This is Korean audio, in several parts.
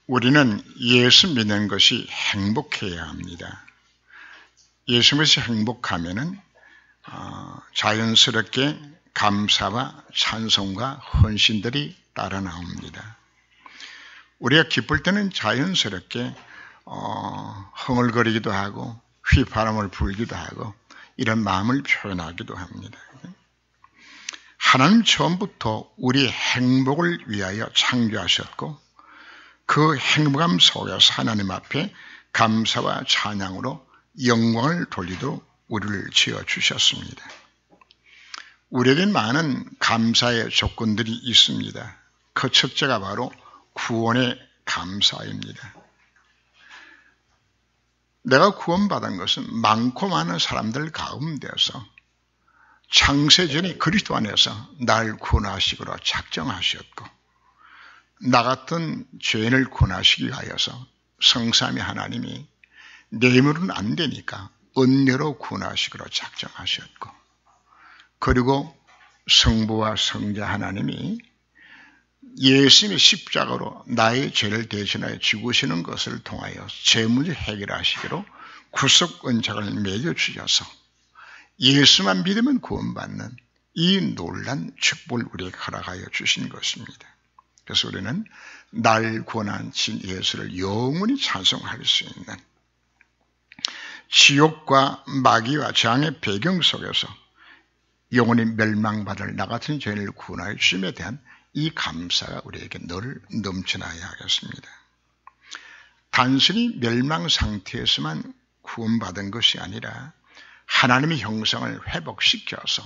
우리는 예수 믿는 것이 행복해야 합니다. 예수 믿어서 행복하면은 자연스럽게 감사와 찬송과 헌신들이 따라 나옵니다. 우리가 기쁠 때는 자연스럽게 흥얼거리기도 하고 휘파람을 불기도 하고 이런 마음을 표현하기도 합니다. 하나님 처음부터 우리의 행복을 위하여 창조하셨고 그 행복함 속에서 하나님 앞에 감사와 찬양으로 영광을 돌리도록 우리를 지어주셨습니다. 우리에겐 많은 감사의 조건들이 있습니다. 그 첫째가 바로 구원의 감사입니다. 내가 구원받은 것은 많고 많은 사람들 가운데서 창세전에 그리스도 안에서 날 구원하시기로 작정하셨고 나 같은 죄인을 구원하시기 위하여서 성삼위 하나님이 내 힘으로는 안 되니까 은혜로 구원하시기로 작정하셨고 그리고 성부와 성자 하나님이 예수님의 십자가로 나의 죄를 대신하여 죽으시는 것을 통하여 죄 문제 해결하시기로 구속 은총을 맺어주셔서 예수만 믿으면 구원받는 이 놀란 축복을 우리에게 허락하여 주신 것입니다. 그래서 우리는 날 구원한 신 예수를 영원히 찬송할 수 있는 지옥과 마귀와 재앙의 배경 속에서 영원히 멸망받을 나 같은 죄인을 구원하여 주심에 대한 이 감사가 우리에게 늘 넘쳐나야 하겠습니다. 단순히 멸망 상태에서만 구원받은 것이 아니라 하나님의 형상을 회복시켜서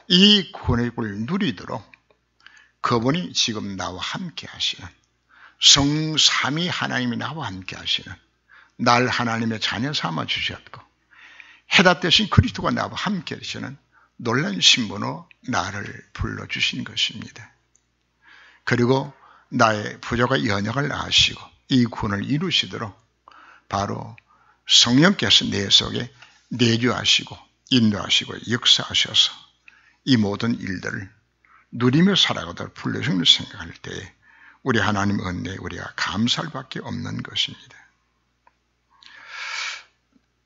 이 구원의 복을 누리도록 그분이 지금 나와 함께 하시는 성삼위 하나님이 나와 함께 하시는 날 하나님의 자녀 삼아 주셨고 해답 대신 그리스도가 나와 함께 하시는 놀라운 신분으로 나를 불러주신 것입니다. 그리고 나의 부족과 연약을 아시고 이 구원을 이루시도록 바로 성령께서 내 속에 내주하시고 인도하시고 역사하셔서 이 모든 일들을 누리며 살아가도록 불러주는 생각할 때에 우리 하나님 은혜에 우리가 감사할 밖에 없는 것입니다.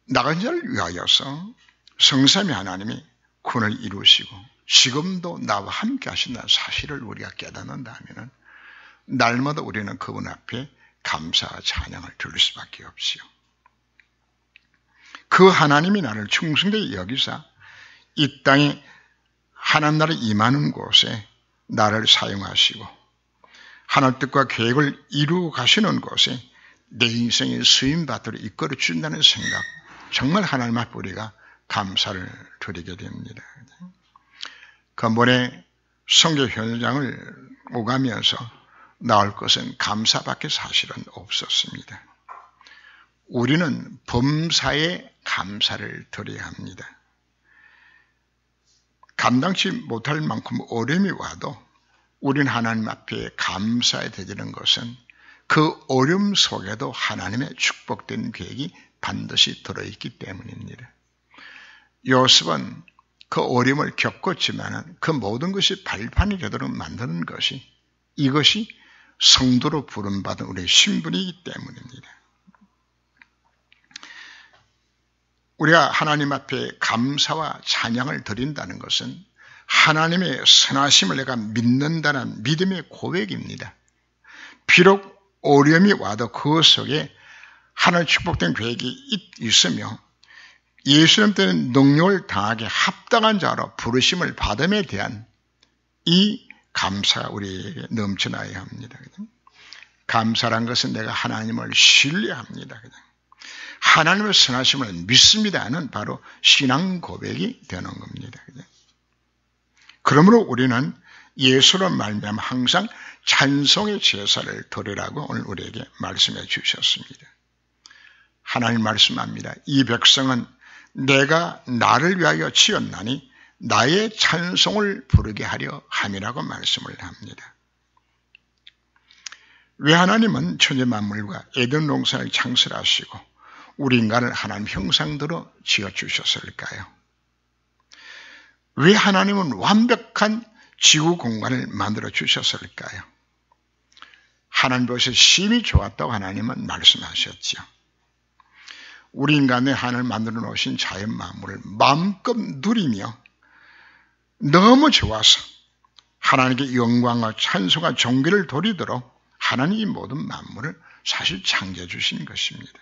나간 자를 위하여서 성삼위 하나님이 구원을 이루시고 지금도 나와 함께 하신다는 사실을 우리가 깨닫는다면 날마다 우리는 그분 앞에 감사와 찬양을 드릴 수밖에 없지요. 그 하나님이 나를 충성되게 여기사 이 땅에 하나님 나라에 임하는 곳에 나를 사용하시고 하나님 뜻과 계획을 이루어 가시는 곳에 내 인생의 쓰임받도록 이끌어 준다는 생각, 정말 하나님 앞에 우리가 감사를 드리게 됩니다. 근본에 선교 현장을 오가면서 나올 것은 감사밖에 사실은 없었습니다. 우리는 범사에 감사를 드려야 합니다. 감당치 못할 만큼 어려움이 와도 우리는 하나님 앞에 감사해 드리는 것은 그 어려움 속에도 하나님의 축복된 계획이 반드시 들어있기 때문입니다. 요셉은 그 어려움을 겪었지만 그 모든 것이 발판이 되도록 만드는 것이 이것이 성도로 부름받은 우리의 신분이기 때문입니다. 우리가 하나님 앞에 감사와 찬양을 드린다는 것은 하나님의 선하심을 내가 믿는다는 믿음의 고백입니다. 비록 어려움이 와도 그 속에 하나님의 축복된 계획이 있으며 예수님 때는 능력을 당하게 합당한 자로 부르심을 받음에 대한 이 감사가 우리에게 넘쳐나야 합니다. 감사란 것은 내가 하나님을 신뢰합니다. 하나님의 선하심을 믿습니다는 바로 신앙 고백이 되는 겁니다. 그러므로 우리는 예수로 말미암아 항상 찬송의 제사를 드리라고 오늘 우리에게 말씀해 주셨습니다. 하나님 말씀합니다. 이 백성은 내가 나를 위하여 지었나니 나의 찬송을 부르게 하려 함이라고 말씀을 합니다. 왜 하나님은 천지 만물과 에덴 동산을 창설하시고 우리 인간을 하나님 형상대로 지어주셨을까요? 왜 하나님은 완벽한 지구 공간을 만들어 주셨을까요? 하나님 보시기에 심히 좋았다고 하나님은 말씀하셨죠. 우리 인간의 하나님을 만들어 놓으신 자연 만물을 마음껏 누리며 너무 좋아서 하나님께 영광과 찬송과 존귀를 돌리도록 하나님이 이 모든 만물을 사실 창조해 주신 것입니다.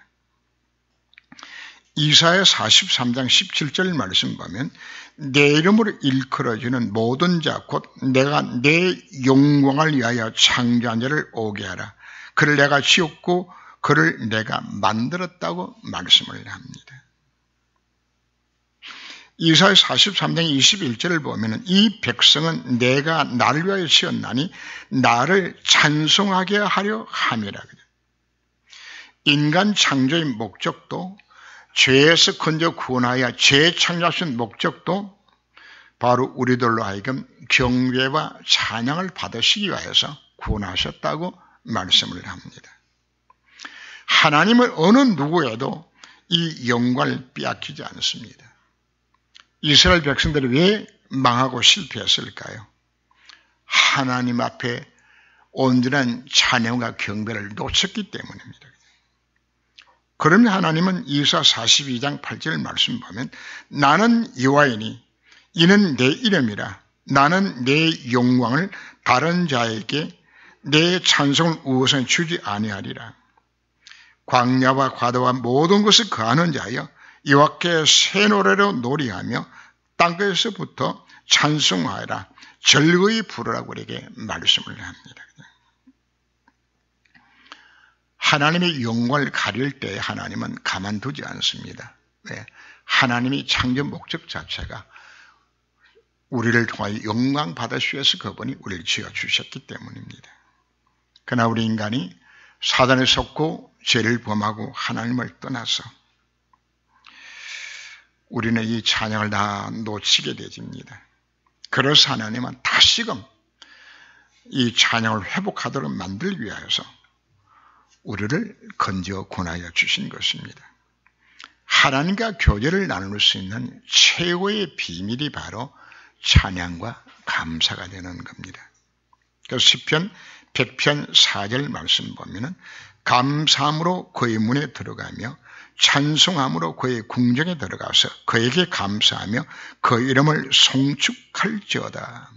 이사야 43장 17절 말씀 보면 내 이름으로 일컬어지는 모든 자 곧 내가 내 영광을 위하여 창조한 자를 오게 하라. 그를 내가 지었고 그를 내가 만들었다고 말씀을 합니다. 이사야 43장 21절을 보면 이 백성은 내가 나를 위하여 지었나니 나를 찬송하게 하려 함이라. 인간 창조의 목적도 죄에서 건져 구원하여 재창조하신 목적도 바로 우리들로 하여금 경배와 찬양을 받으시기 위해서 구원하셨다고 말씀을 합니다. 하나님은 어느 누구에도 이 영광을 빼앗기지 않습니다. 이스라엘 백성들이 왜 망하고 실패했을까요? 하나님 앞에 온전한 찬양과 경배를 놓쳤기 때문입니다. 그러면 하나님은 이사 42장 8절 말씀 보면 나는 여호와이니 이는 내 이름이라 나는 내 영광을 다른 자에게 내 찬송을 우선에 주지 아니하리라. 광야와 과도와 모든 것을 거하는 자여 여호와께 새 노래로 노래하며 땅끝에서부터 찬송하여라. 즐거이 부르라고 우리에게 말씀을 합니다. 하나님의 영광을 가릴 때 하나님은 가만두지 않습니다. 왜? 하나님이 창조 목적 자체가 우리를 통하여 영광 받으시기 위해서 그분이 우리를 지어주셨기 때문입니다. 그러나 우리 인간이 사단에 속고 죄를 범하고 하나님을 떠나서 우리는 이 찬양을 다 놓치게 되집니다. 그래서 하나님은 다시금 이 찬양을 회복하도록 만들기 위하여서 우리를 건져 권하여 주신 것입니다. 하나님과 교제를 나눌 수 있는 최고의 비밀이 바로 찬양과 감사가 되는 겁니다. 그래서 시편 100편 4절 말씀 보면은 감사함으로 그의 문에 들어가며 찬송함으로 그의 궁정에 들어가서 그에게 감사하며 그 이름을 송축할지어다.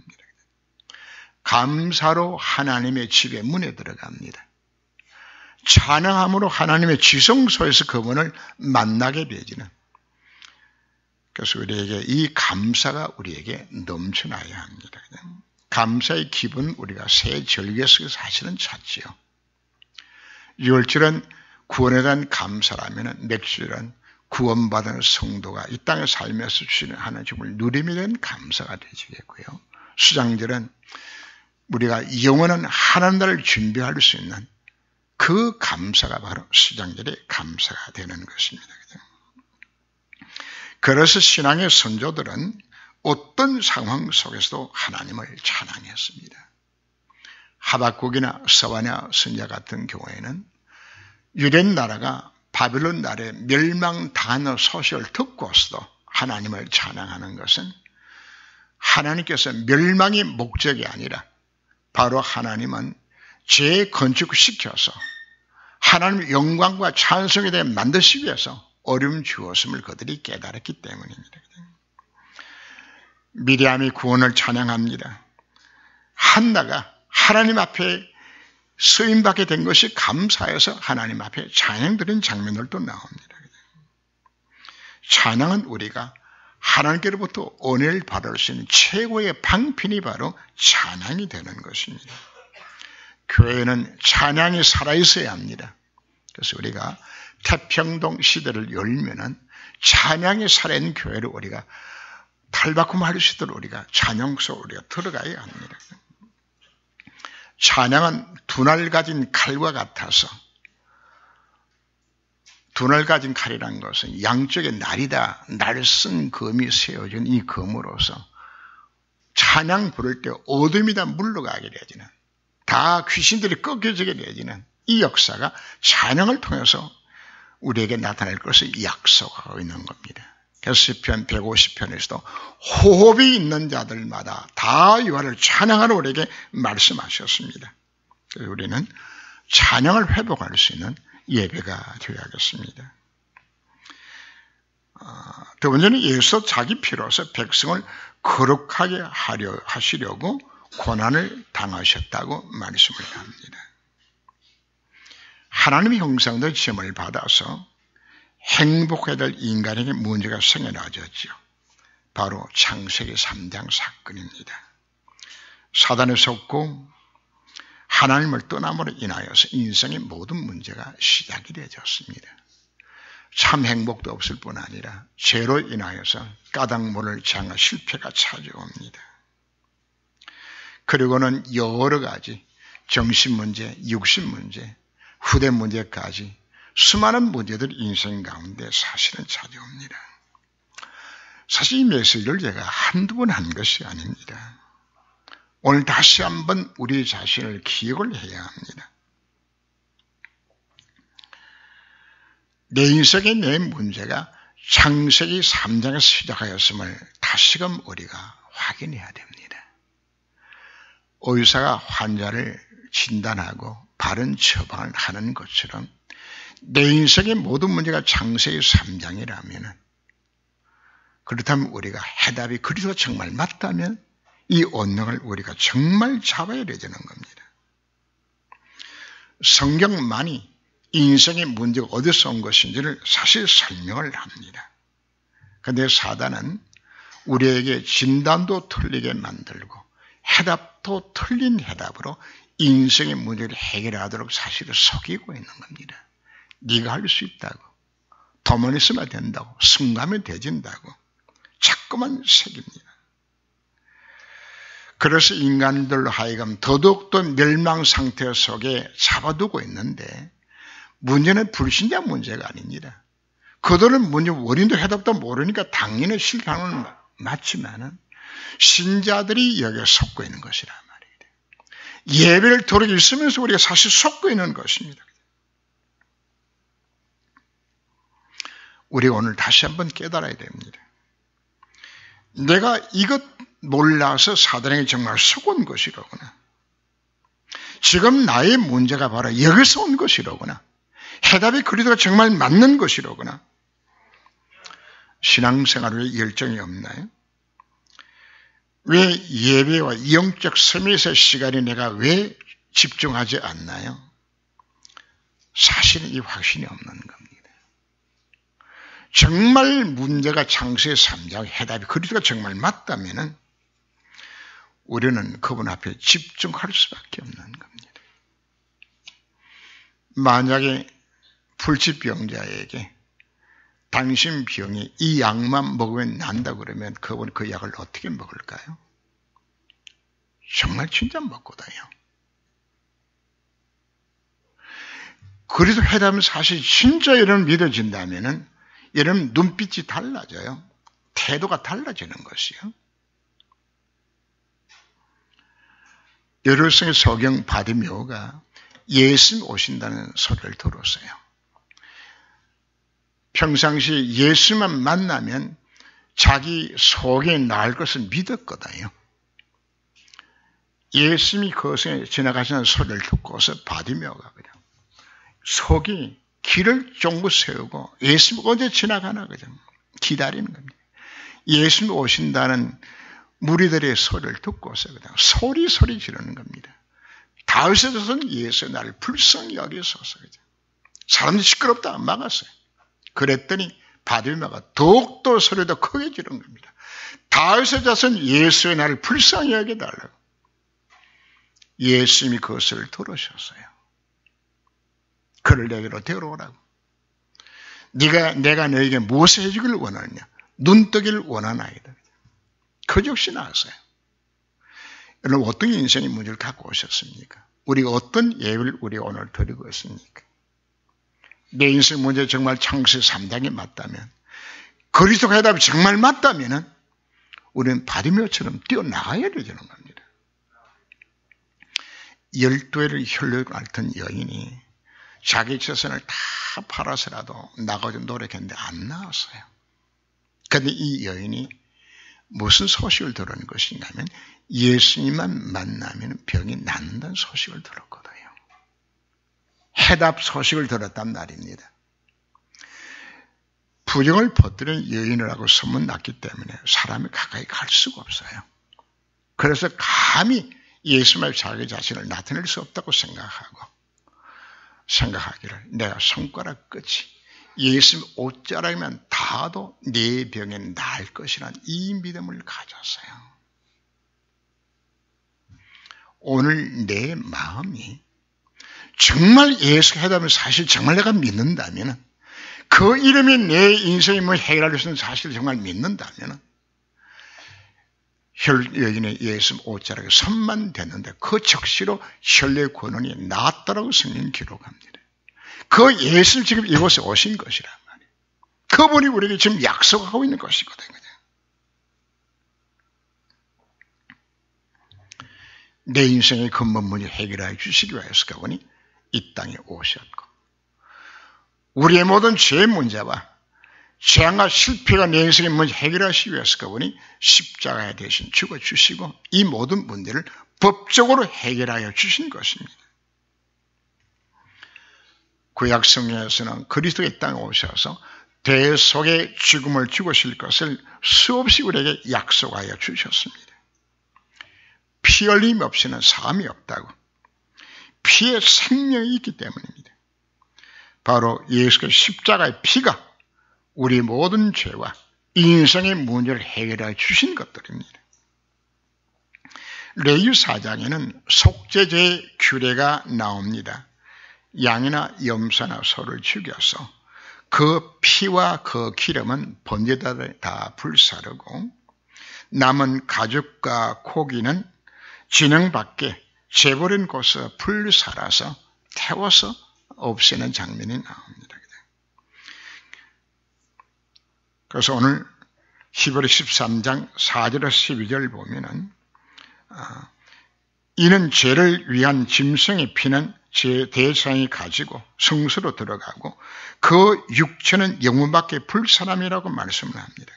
감사로 하나님의 집의 문에 들어갑니다. 찬양함으로 하나님의 지성소에서 그분을 만나게 되지는. 그래서 우리에게 이 감사가 우리에게 넘쳐나야 합니다. 감사의 기분 우리가 새 절기에서 사실은 찾지요. 6월절은 구원에 대한 감사라면 맥주절은 구원받은 성도가 이 땅에 살면서 주시는 하나님을 누림에 대한 감사가 되시겠고요. 수장절은 우리가 영원한 하나님을 준비할 수 있는 그 감사가 바로 수장절의 감사가 되는 것입니다. 그래서 신앙의 선조들은 어떤 상황 속에서도 하나님을 찬양했습니다. 하박국이나 스바냐 선지자 같은 경우에는 유대 나라가 바빌론 나라에 멸망당하는 소식을 듣고서도 하나님을 찬양하는 것은 하나님께서 멸망의 목적이 아니라 바로 하나님은 재건축시켜서 하나님의 영광과 찬송에 대해 만드시기 위해서 어려움 주었음을 그들이 깨달았기 때문입니다. 미리암이 구원을 찬양합니다. 한나가 하나님 앞에 쓰임받게 된 것이 감사해서 하나님 앞에 찬양드린 장면들도 나옵니다. 찬양은 우리가 하나님께로부터 은혜를 받을 수 있는 최고의 방편이 바로 찬양이 되는 것입니다. 교회는 찬양이 살아있어야 합니다. 그래서 우리가 태평동 시대를 열면은 찬양이 살아있는 교회를 우리가 탈바꿈할 수 있도록 우리가 찬양 속으로 우리가 들어가야 합니다. 찬양은 두날 가진 칼과 같아서, 두날 가진 칼이란 것은 양쪽에 날이다 날쓴 검이 세워진 이 검으로서 찬양 부를 때 어둠이 다 물러가게 되지는, 다 귀신들이 꺾여지게 되지는 이 역사가 찬양을 통해서 우리에게 나타날 것을 약속하고 있는 겁니다. 그래서 시편 150편에서도 호흡이 있는 자들마다 다 여호와를 찬양하러 우리에게 말씀하셨습니다. 그래서 우리는 찬양을 회복할 수 있는 예배가 되어야겠습니다. 두 번째는 예수 자기 피로서 백성을 거룩하게 하시려고 고난을 당하셨다고 말씀을 합니다. 하나님의 형상도 지음을 받아서 행복해야 될 인간에게 문제가 생겨나졌죠. 바로 창세기 3장 사건입니다. 사단에 속고 하나님을 떠남으로 인하여서 인생의 모든 문제가 시작이 되어졌습니다. 참 행복도 없을 뿐 아니라 죄로 인하여서 까닭모를 향한 실패가 찾아옵니다. 그리고는 여러 가지 정신문제, 육신문제, 후대 문제까지 수많은 문제들이 인생 가운데 사실은 찾아옵니다. 사실 이 메시지를 제가 한두 번 한 것이 아닙니다. 오늘 다시 한번 우리 자신을 기억을 해야 합니다. 내 인생의 내 문제가 창세기 3장에서 시작하였음을 다시금 우리가 확인해야 됩니다. 의사가 환자를 진단하고 바른 처방을 하는 것처럼 내 인생의 모든 문제가 창세기 3장이라면, 그렇다면 우리가 해답이 그리스도가 정말 맞다면 이 언능을 우리가 정말 잡아야 되는 겁니다. 성경만이 인생의 문제가 어디서 온 것인지를 사실 설명을 합니다. 그런데 사단은 우리에게 진단도 틀리게 만들고 해답도 틀린 해답으로 인생의 문제를 해결하도록 사실을 속이고 있는 겁니다. 네가 할 수 있다고, 돈만 있으면 된다고, 승가면 되진다고 자꾸만 새깁니다. 그래서 인간들로 하여금 더더욱더 멸망 상태 속에 잡아두고 있는데, 문제는 불신자 문제가 아닙니다. 그들은 문제 원인도 해답도 모르니까 당연히 실패하는 건 맞지만은 신자들이 여기에 속고 있는 것이란 말이에요. 예배를 드리고 있으면서 우리가 사실 속고 있는 것입니다. 우리가 오늘 다시 한번 깨달아야 됩니다. 내가 이것 몰라서 사단에게 정말 속은 것이로구나. 지금 나의 문제가 바로 여기서 온 것이로구나. 해답이 그리스도가 정말 맞는 것이로구나. 신앙생활에 열정이 없나요? 왜 예배와 영적 서밋의 시간에 내가 왜 집중하지 않나요? 사실은 이 확신이 없는 겁니다. 정말 문제가 창세기 3장 해답이 그리스도가 정말 맞다면 우리는 그분 앞에 집중할 수밖에 없는 겁니다. 만약에 불치병자에게 당신 병이 이 약만 먹으면 난다 그러면 그분 그 약을 어떻게 먹을까요? 정말 진짜 먹거든요. 그래도 해답은 사실 진짜 이런 믿어진다면은 여러분 눈빛이 달라져요. 태도가 달라지는 것이요. 여러성의 소경 바디메오가 예수님 오신다는 소리를 들었어요. 평상시 예수만 만나면 자기 속에 나을 것을 믿었거든요. 예수님이 그것에 지나가시는 소리를 듣고서 바디메오가 그냥 속이 길을 쫑긋 세우고 예수님 언제 지나가나 그냥 기다리는 겁니다. 예수님 오신다는 무리들의 소리를 듣고서 그냥 소리 지르는 겁니다. 다윗의 자손 예수의 나를 불쌍히 여기소서. 사람들이 시끄럽다 안 막았어요. 그랬더니 바디메오가 더욱더 소리를 더 크게 지른 겁니다. 다윗의 자손 예수의 나를 불쌍히 여겨달라고. 예수님이 그것을 들으셨어요. 그를 내게로 데려오라고. 내가 너에게 무엇을 해주기를 원하느냐? 눈뜨기를 원하나이다. 그 즉시 나왔어요. 여러분 어떤 인생의 문제를 갖고 오셨습니까? 우리가 어떤 예배를 우리가 오늘 드리고 있습니까? 내 인생 문제 정말 창세기 3장이 맞다면, 그리스도 해답이 정말 맞다면 우리는 바디메오처럼 뛰어나가야 되는 겁니다. 12회를 혈류를 앓던 여인이 자기 재산을 다 팔아서라도 나가서 노력했는데 안 나왔어요. 그런데 이 여인이 무슨 소식을 들은 것인가 하면 예수님만 만나면 병이 낫는다는 소식을 들었거든요. 해답 소식을 들었단 말입니다. 부정을 퍼뜨리는 여인이라고 소문났기 때문에 사람이 가까이 갈 수가 없어요. 그래서 감히 예수님의 자기 자신을 나타낼 수 없다고 생각하기를 내가 손가락 끝이 예수님 옷자락이면 닿아도 네 병에 나을 것이라는 이 믿음을 가졌어요. 오늘 내 마음이 정말 예수가 해답을 사실 정말 내가 믿는다면 그 이름이 내 인생의 뭐 해결할 수 있는 사실을 정말 믿는다면 여인의 예수 옷자락에 손만 댔는데 그 즉시로 혈류의 권원이 나았다라고 성경이 기록합니다. 그 예수 지금 이곳에 오신 것이란 말이에요. 그분이 우리에게 지금 약속하고 있는 것이거든요. 내 인생의 근본 문제 해결해 주시기 위해서 그분이 이 땅에 오셨고 우리의 모든 죄의 문제와 죄악과 실패가 내 인생의 문제 해결하시기 위해서 그분이 십자가에 대신 죽어주시고 이 모든 문제를 법적으로 해결하여 주신 것입니다. 구약 성경에서는 그리스도의 땅에 오셔서 대속의 죽음을 죽으실 것을 수없이 우리에게 약속하여 주셨습니다. 피 흘림 없이는 사함이 없다고. 피에 생명이 있기 때문입니다. 바로 예수의 십자가의 피가 우리 모든 죄와 인생의 문제를 해결해 주신 것들입니다. 레위 4장에는 속죄제의 규례가 나옵니다. 양이나 염소나 소를 죽여서 그 피와 그 기름은 번제단에 다 불사르고 남은 가죽과 고기는 진영 밖에 재버린 곳에 불살아서 태워서 없애는 장면이 나옵니다. 그래서 오늘 히브리 13장 4절에서 12절 보면은 이는 죄를 위한 짐승의 피는 제 대상이 가지고 성소로 들어가고 그 육체는 영문 밖에 불사람이라고 말씀을 합니다.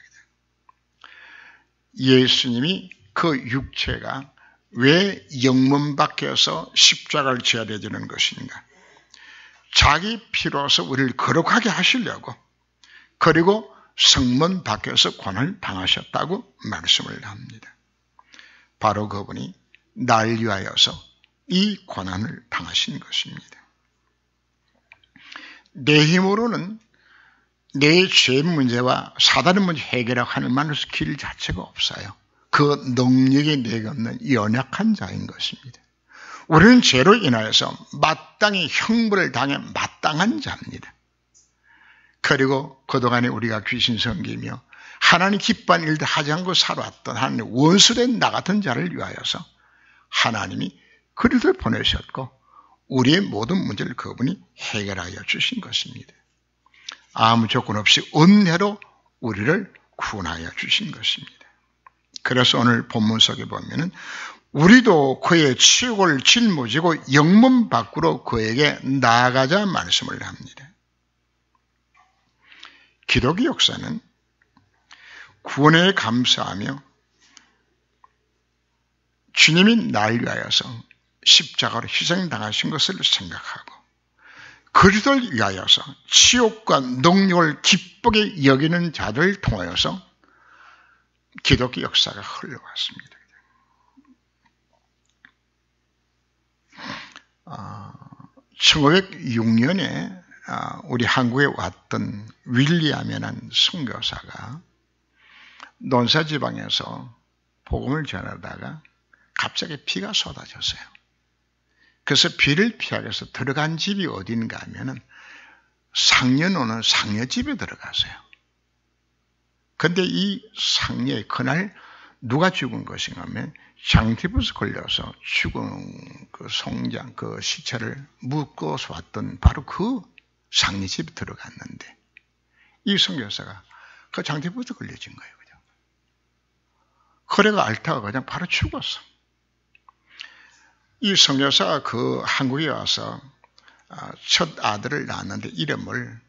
예수님이 그 육체가 왜 영문 밖에서 십자가를 져야 되는 것인가? 자기 피로서 우리를 거룩하게 하시려고 그리고 성문 밖에서 고난을 당하셨다고 말씀을 합니다. 바로 그분이 날 위하여서 이 고난을 당하신 것입니다. 내 힘으로는 내 죄 문제와 사단의 문제 해결하는 만한 길 자체가 없어요. 그 능력이 내게 없는 연약한 자인 것입니다. 우리는 죄로 인하여서 마땅히 형벌을 당해 마땅한 자입니다. 그리고 그동안에 우리가 귀신 섬기며 하나님 기뻐하는 일들 하지 않고 살아왔던 하나님의 원수된 나 같은 자를 위하여서 하나님이 그리스도를 보내셨고 우리의 모든 문제를 그분이 해결하여 주신 것입니다. 아무 조건 없이 은혜로 우리를 구원하여 주신 것입니다. 그래서 오늘 본문 속에 보면은 우리도 그의 치욕을 짊어지고 영문 밖으로 그에게 나아가자 말씀을 합니다. 기독의 역사는 구원에 감사하며 주님이 날 위하여서 십자가로 희생당하신 것을 생각하고 그리스도를 위하여서 치욕과 능력을 기쁘게 여기는 자들을 통하여서 기독교 역사가 흘러왔습니다. 1906년에 우리 한국에 왔던 윌리엄이라는 선교사가 논사지방에서 복음을 전하다가 갑자기 비가 쏟아졌어요. 그래서 비를 피하기 위해서 들어간 집이 어딘가 하면은 상녀노는 상녀집에 들어갔어요. 근데 이 상녀의 그날 누가 죽은 것인가 하면 장티푸스 걸려서 죽은 그 송장, 그 시체를 묶어서 왔던 바로 그 상녀집에 들어갔는데 이 선교사가 그 장티푸스 걸려진 거예요. 그죠? 그래가 앓다가 그냥 바로 죽었어. 이 선교사가 그 한국에 와서 첫 아들을 낳았는데 이름을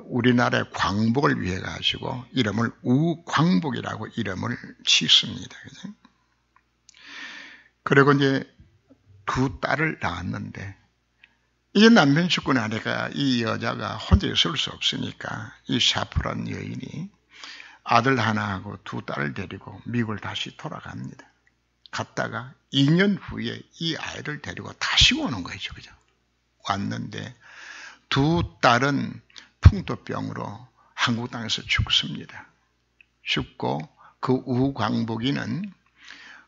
우리나라의 광복을 위해 가지고 이름을 우광복이라고 이름을 짓습니다. 그리고 이제 두 딸을 낳았는데 이 남편 죽고 나니까 이 여자가 혼자 있을 수 없으니까 이 샤프란 여인이 아들 하나하고 두 딸을 데리고 미국을 다시 돌아갑니다. 갔다가 2년 후에 이 아이를 데리고 다시 오는 거죠. 그죠? 왔는데 두 딸은 풍토병으로 한국 땅에서 죽습니다. 죽고 그 우광복이는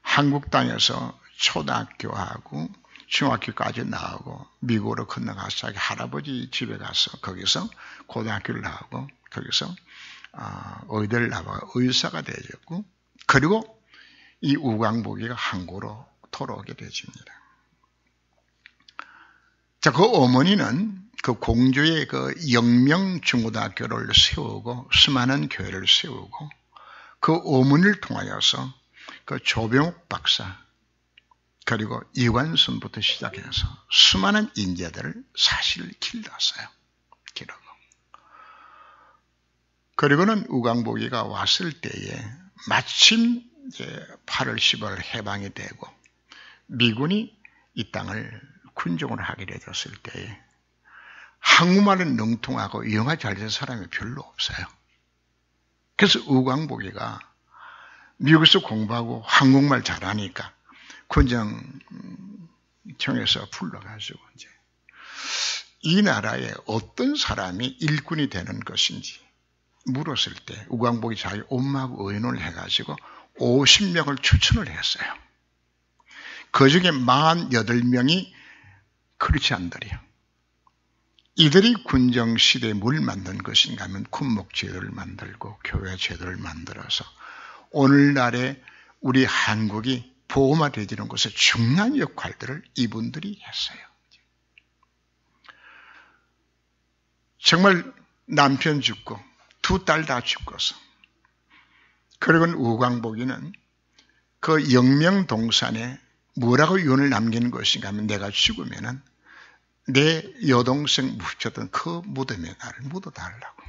한국 땅에서 초등학교하고 중학교까지 나오고 미국으로 건너가서 자기 할아버지 집에 가서 거기서 고등학교를 나오고 거기서 의대를 나와서 의사가 되었고 그리고 이 우광복이가 한국으로 돌아오게 되집니다. 자, 그 어머니는 그 공주의 그 영명중고등학교를 세우고 수많은 교회를 세우고 그 어머니를 통하여서 그 조병옥 박사 그리고 이관순부터 시작해서 수많은 인재들을 사실 길렀어요. 기르고. 그리고는 우광복이가 왔을 때에 마침 이제 8월 10월 해방이 되고 미군이 이 땅을 군종을 하게 되었을 때에 한국말은 능통하고 영어 잘 되는 사람이 별로 없어요. 그래서 우광복이가 미국에서 공부하고 한국말 잘하니까 군정청에서 불러가지고 이제 이 나라에 어떤 사람이 일꾼이 되는 것인지 물었을 때 우광복이 자기 엄마하고 의논을 해가지고 50명을 추천을 했어요. 그 중에 48명이 크리스찬들이요. 이들이 군정시대에 뭘 만든 것인가 하면 군목제도를 만들고 교회제도를 만들어서 오늘날의 우리 한국이 보호화되지는 것에 중요한 역할들을 이분들이 했어요. 정말 남편 죽고 두 딸 다 죽어서 그리고 우광복이는 그 영명동산에 뭐라고 유언을 남기는 것인가 하면 내가 죽으면은 내 여동생 묻혔던 그 무덤에 나를 묻어달라고.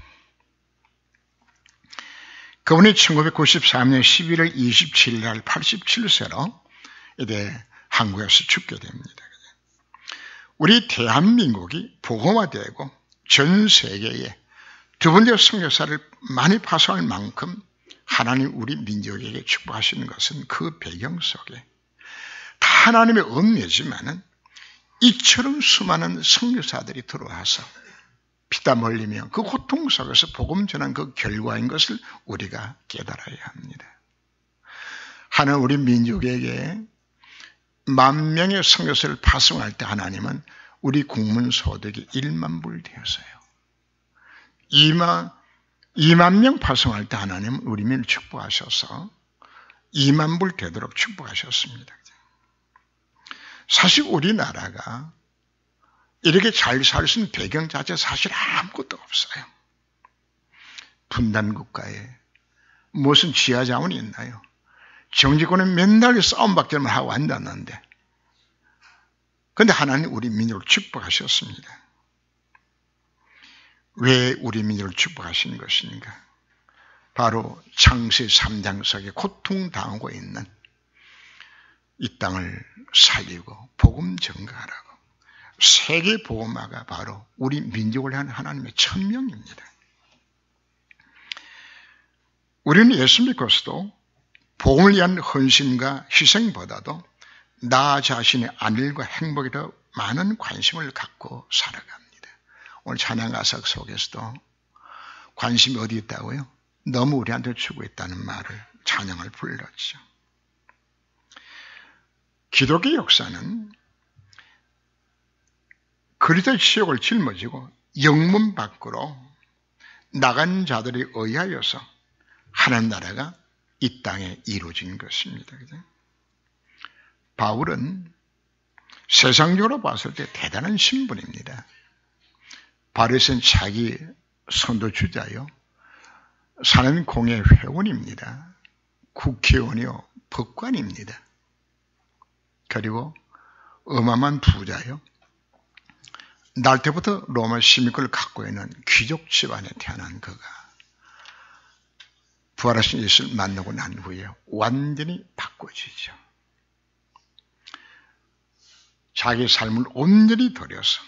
그분이 1993년 11월 27일 날 87세로 이제 한국에서 죽게 됩니다. 우리 대한민국이 복음화되고 전 세계에 두 번째 선교사를 많이 파송할 만큼 하나님 우리 민족에게 축복하시는 것은 그 배경 속에 다 하나님의 은혜지만은 이처럼 수많은 선교사들이 들어와서 피땀 흘리며 그 고통 속에서 복음 전한 그 결과인 것을 우리가 깨달아야 합니다. 하나님 우리 민족에게 10,000명의 선교사를 파송할 때 하나님은 우리 국민 소득이 1만 불 되었어요. 2만 명 파송할 때 하나님은 우리 민을 축복하셔서 2만 불 되도록 축복하셨습니다. 사실 우리나라가 이렇게 잘 살 수 있는 배경 자체 사실 아무것도 없어요. 분단국가에 무슨 지하자원이 있나요? 정치권은 맨날 싸움박질만 하고 앉았는데 그런데 하나님 우리 민족을 축복하셨습니다. 왜 우리 민족을 축복하신 것인가? 바로 창세 3장 속에 고통당하고 있는 이 땅을 살리고 복음 전가하라고. 세계 복음화가 바로 우리 민족을 향한 하나님의 천명입니다. 우리는 예수 믿고서도 복음을 위한 헌신과 희생보다도 나 자신의 안일과 행복에 더 많은 관심을 갖고 살아갑니다. 오늘 찬양가사 속에서도 관심이 어디 있다고요? 너무 우리한테 주고 있다는 말을 찬양을 불렀죠. 기독교 역사는 그리스도의 치욕을 짊어지고 영문 밖으로 나간 자들에 의하여서 하나님 나라가 이 땅에 이루어진 것입니다. 바울은 세상적으로 봤을 때 대단한 신분입니다. 바울은 자기 선도주자요, 사는공회 회원입니다. 국회의원이요, 법관입니다. 그리고 어마어마한 부자요. 날 때부터 로마 시민권을 갖고 있는 귀족 집안에 태어난 그가 부활하신 예수를 만나고 난 후에 완전히 바꿔지죠. 자기 삶을 온전히 들여서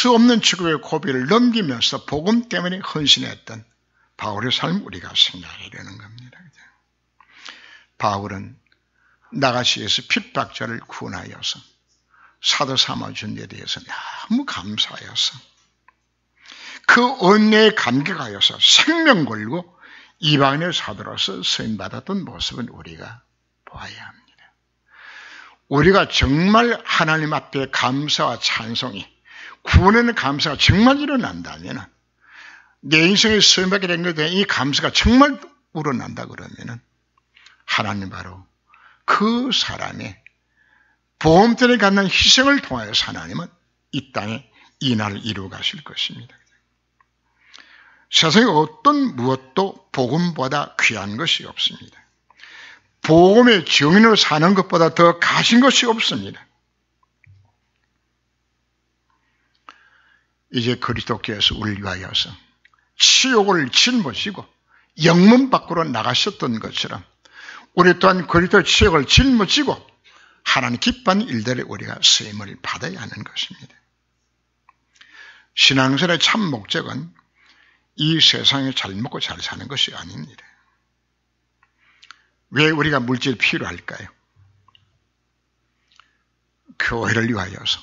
수 없는 지구의 고비를 넘기면서 복음 때문에 헌신했던 바울의 삶 우리가 생각해야 되는 겁니다. 바울은 나가시에서 핍박자를 구원하여서 사도 삼아준 데 대해서 너무 감사하여서 그 은혜에 감격하여서 생명 걸고 이방인의 사도로서 쓰임받았던 모습은 우리가 보아야 합니다. 우리가 정말 하나님 앞에 감사와 찬송이, 구원에는 감사가 정말 일어난다면, 내 인생에 쓰임받게 된 것에 이 감사가 정말 우러난다 그러면 하나님 바로 그 사람의 보험전에 갖는 희생을 통하여서 하나님은 이 땅에 이 날을 이루어 가실 것입니다. 세상에 어떤 무엇도 복음보다 귀한 것이 없습니다. 복음의 증인으로 사는 것보다 더 가진 것이 없습니다. 이제 그리스도께서 우리를 위하여서 치욕을 짊어지고 영문 밖으로 나가셨던 것처럼 우리 또한 그리스도의 치욕을 짊어지고 하나님 기뻐하는 일들에 우리가 쓰임을 받아야 하는 것입니다. 신앙생활의 참 목적은 이 세상에 잘 먹고 잘 사는 것이 아닙니다. 왜 우리가 물질이 필요할까요? 교회를 위하여서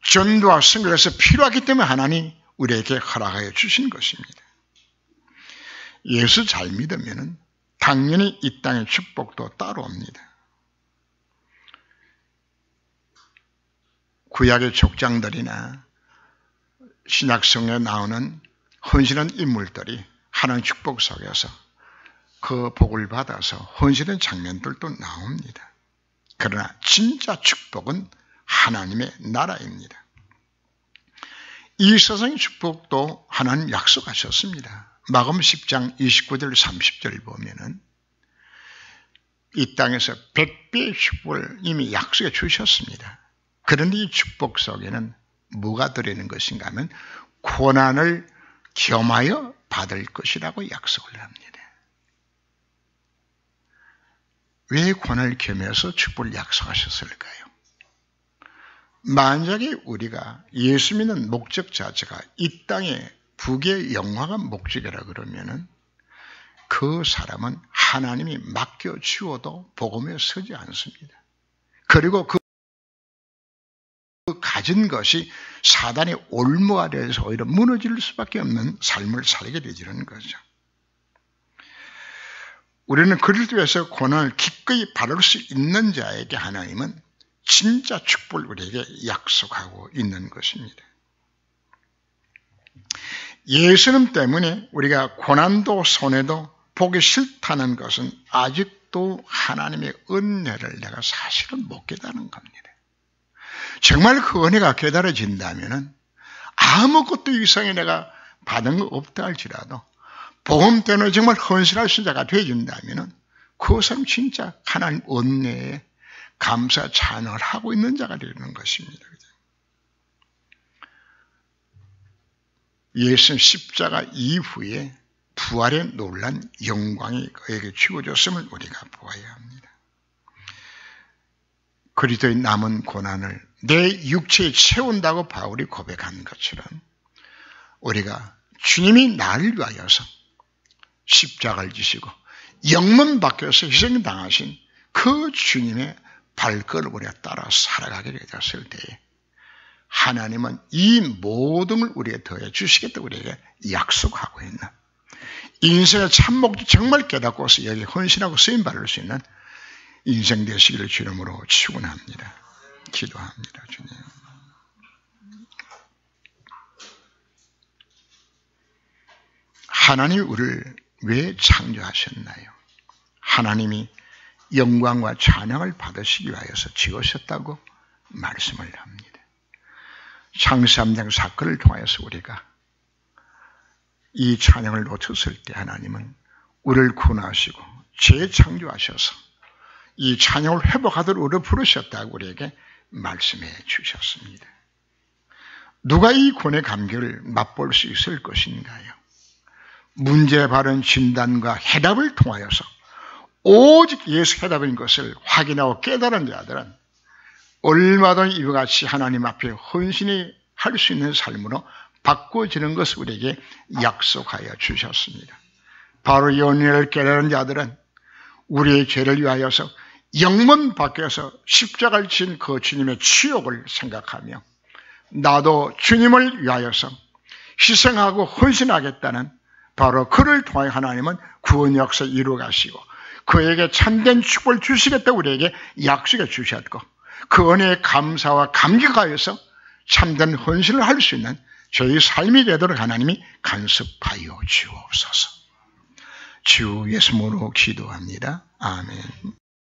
전도와 선교에서 필요하기 때문에 하나님 우리에게 허락하여 주신 것입니다. 예수 잘 믿으면 당연히 이 땅의 축복도 따라옵니다. 구약의 족장들이나 신약성에 나오는 헌신한 인물들이 하나님의 축복 속에서 그 복을 받아서 헌신한 장면들도 나옵니다. 그러나 진짜 축복은 하나님의 나라입니다. 이 세상의 축복도 하나님 약속하셨습니다. 마가복음 10장 29절 30절 보면은 이 땅에서 100배의 축복을 이미 약속해 주셨습니다. 그런데 이 축복 속에는 뭐가 들어있는 것인가 하면 고난을 겸하여 받을 것이라고 약속을 합니다. 왜 고난을 겸해서 축복을 약속하셨을까요? 만약에 우리가 예수 믿는 목적 자체가 이 땅에 북의 영화가 목적이라 그러면은 그 사람은 하나님이 맡겨 주어도 복음에 서지 않습니다. 그리고 그 가진 것이 사단의 올무가 돼서 오히려 무너질 수밖에 없는 삶을 살게 되지는 거죠. 우리는 그리스도에서 고난을 기꺼이 받을 수 있는 자에게 하나님은 진짜 축복을 우리에게 약속하고 있는 것입니다. 예수님 때문에 우리가 고난도 손해도 보기 싫다는 것은 아직도 하나님의 은혜를 내가 사실은 못 깨닫는 겁니다. 정말 그 은혜가 깨달아진다면 아무것도 이상에 내가 받은 거 없다 할지라도 복음 때문에 정말 헌신할 신자가 되어준다면 그것은 진짜 하나님 은혜에 감사 찬양을 하고 있는 자가 되는 것입니다. 예수님 십자가 이후에 부활의 놀란 영광이 그에게 주어졌음을 우리가 보아야 합니다. 그리스도의 남은 고난을 내 육체에 채운다고 바울이 고백한 것처럼 우리가 주님이 나를 위하여서 십자가를 지시고 영문 밖에서 희생당하신 그 주님의 발걸음을 우리가 따라 살아가게 되었을 때에 하나님은 이 모든 걸 우리에게 더해 주시겠다고 우리에게 약속하고 있는 인생의 참목도 정말 깨닫고서 여기 헌신하고 쓰임받을 수 있는 인생 되시기를 주님으로 축원합니다. 기도합니다. 주님. 하나님이 우리를 왜 창조하셨나요? 하나님이 영광과 찬양을 받으시기 위하여서 지으셨다고 말씀을 합니다. 창세 3장 사건을 통해서 우리가 이 찬양을 놓쳤을 때 하나님은 우리를 구원하시고 재창조하셔서 이 찬양을 회복하도록 우리를 부르셨다고 우리에게 말씀해 주셨습니다. 누가 이 구원의 감격을 맛볼 수 있을 것인가요? 문제에 바른 진단과 해답을 통하여서 오직 예수 해답인 것을 확인하고 깨달은 자들은 얼마든지 이와 같이 하나님 앞에 헌신이 할 수 있는 삶으로 바꿔지는 것을 우리에게 약속하여 주셨습니다. 바로 이 은혜를 깨달은 자들은 우리의 죄를 위하여서 영문 밖에서 십자가를 진 그 주님의 치욕을 생각하며 나도 주님을 위하여서 희생하고 헌신하겠다는 바로 그를 통해 하나님은 구원 역사 이루어가시고 그에게 참된 축복을 주시겠다고 우리에게 약속해 주셨고 그 은혜에 감사와 감격하여서 참된 헌신을 할 수 있는 저희 삶이 되도록 하나님이 간섭하여 주옵소서. 주 예수님으로 기도합니다. 아멘.